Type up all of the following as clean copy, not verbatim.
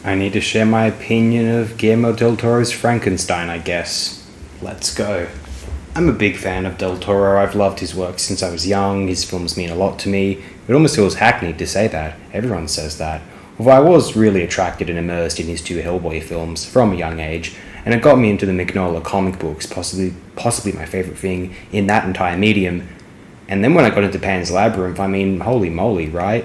I need to share my opinion of Guillermo del Toro's Frankenstein, I guess. Let's go. I'm a big fan of Del Toro. I've loved his work since I was young. His films mean a lot to me. It almost feels hackneyed to say that. Everyone says that. Although I was really attracted and immersed in his two Hellboy films from a young age, and it got me into the Mignola comic books, possibly my favourite thing in that entire medium. And then when I got into Pan's Labyrinth, I mean, holy moly, right?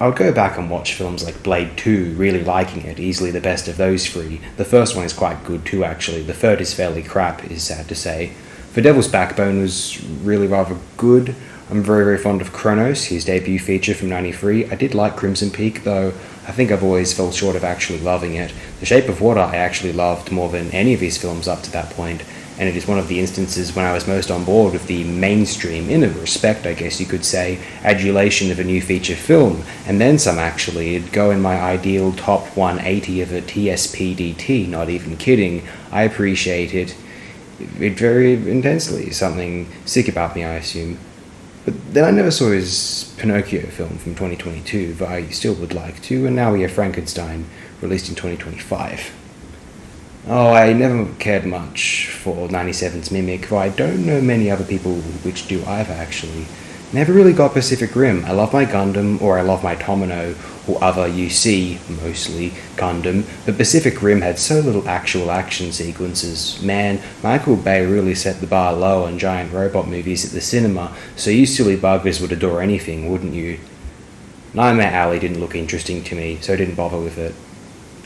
I would go back and watch films like Blade 2, really liking it, easily the best of those three. The first one is quite good too, actually. The third is fairly crap, is sad to say. The Devil's Backbone was really rather good. I'm very, very fond of Kronos, his debut feature from '93. I did like Crimson Peak, though I think I've always fell short of actually loving it. The Shape of Water I actually loved more than any of his films up to that point, and it is one of the instances when I was most on board with the mainstream, in a respect I guess you could say, adulation of a new feature film, and then some actually. It'd go in my ideal top 180 of a TSPDT, not even kidding. I appreciate it very intensely. Something sick about me, I assume. But then I never saw his Pinocchio film from 2022, but I still would like to, and now we have Frankenstein, released in 2025. Oh, I never cared much for 97's Mimic, though I don't know many other people which do either, actually. Never really got Pacific Rim. I love my Gundam, or I love my Tomino, or other UC, mostly, Gundam, but Pacific Rim had so little actual action sequences. Man, Michael Bay really set the bar low on giant robot movies at the cinema, so you silly buggers would adore anything, wouldn't you? Nightmare Alley didn't look interesting to me, so I didn't bother with it.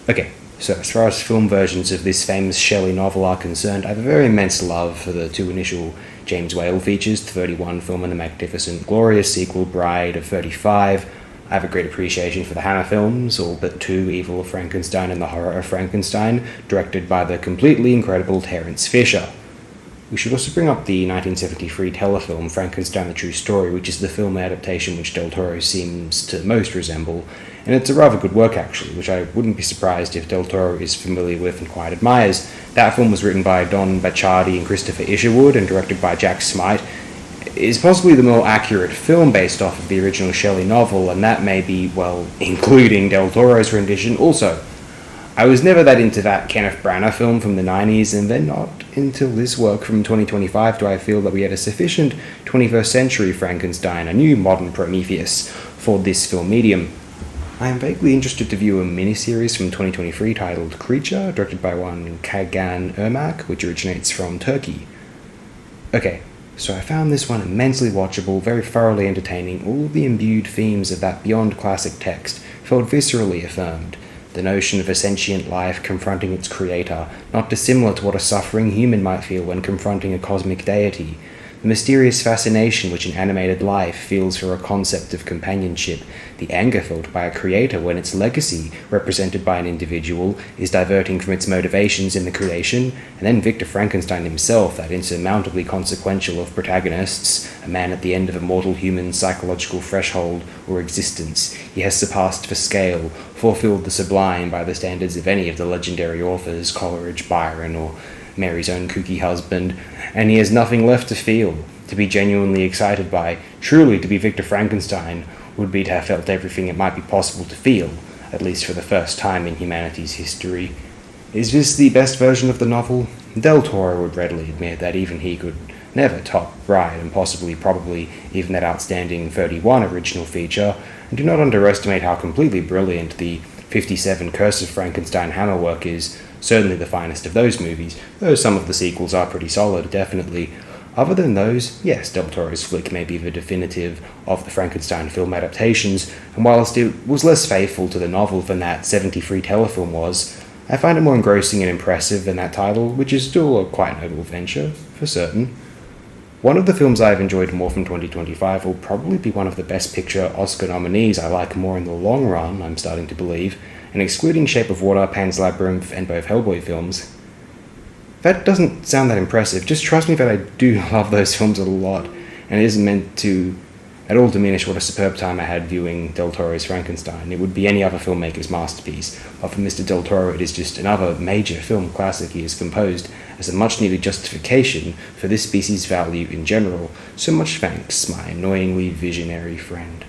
Okay. So, as far as film versions of this famous Shelley novel are concerned, I have a very immense love for the two initial James Whale features, the 31 film and the magnificent, glorious sequel, Bride of 35. I have a great appreciation for the Hammer films, all but two, Evil of Frankenstein and The Horror of Frankenstein, directed by the completely incredible Terence Fisher. We should also bring up the 1973 telefilm Frankenstein the True Story, which is the film adaptation which Del Toro seems to most resemble, and it's a rather good work actually, which I wouldn't be surprised if Del Toro is familiar with and quite admires. That film was written by Don Bachardi and Christopher Isherwood and directed by Jack Smite. It is possibly the more accurate film based off of the original Shelley novel, and that may be, well, including Del Toro's rendition also. I was never that into that Kenneth Branagh film from the 90s, and then not until this work from 2025 do I feel that we had a sufficient 21st century Frankenstein, a new modern Prometheus, for this film medium. I am vaguely interested to view a miniseries from 2023 titled Creature, directed by one Kagan Ermak, which originates from Turkey. Okay, so I found this one immensely watchable, very thoroughly entertaining. All of the imbued themes of that beyond classic text felt viscerally affirmed. The notion of a sentient life confronting its creator, not dissimilar to what a suffering human might feel when confronting a cosmic deity. The mysterious fascination which an animated life feels for a concept of companionship, the anger felt by a creator when its legacy, represented by an individual, is diverting from its motivations in the creation, and then Victor Frankenstein himself, that insurmountably consequential of protagonists, a man at the end of a mortal human's psychological threshold or existence. He has surpassed for scale, fulfilled the sublime by the standards of any of the legendary authors, Coleridge, Byron, or Mary's own kooky husband, and he has nothing left to feel, to be genuinely excited by. Truly, to be Victor Frankenstein would be to have felt everything it might be possible to feel, at least for the first time in humanity's history. Is this the best version of the novel? Del Toro would readily admit that even he could never top Bride, and probably even that outstanding 31 original feature, and do not underestimate how completely brilliant the 57 Curse of Frankenstein Hammer work is, certainly the finest of those movies, though some of the sequels are pretty solid, definitely. Other than those, yes, Del Toro's flick may be the definitive of the Frankenstein film adaptations, and whilst it was less faithful to the novel than that 73 telefilm was, I find it more engrossing and impressive than that title, which is still a quite noble venture, for certain. One of the films I've enjoyed more from 2025 will probably be one of the Best Picture Oscar nominees I like more in the long run, I'm starting to believe, and excluding Shape of Water, Pan's Labyrinth, and both Hellboy films. That doesn't sound that impressive, just trust me that I do love those films a lot, and it isn't meant to at all diminish what a superb time I had viewing Del Toro's Frankenstein. It would be any other filmmaker's masterpiece, but for Mr. Del Toro it is just another major film classic he has composed as a much-needed justification for this species' value in general. So much thanks, my annoyingly visionary friend.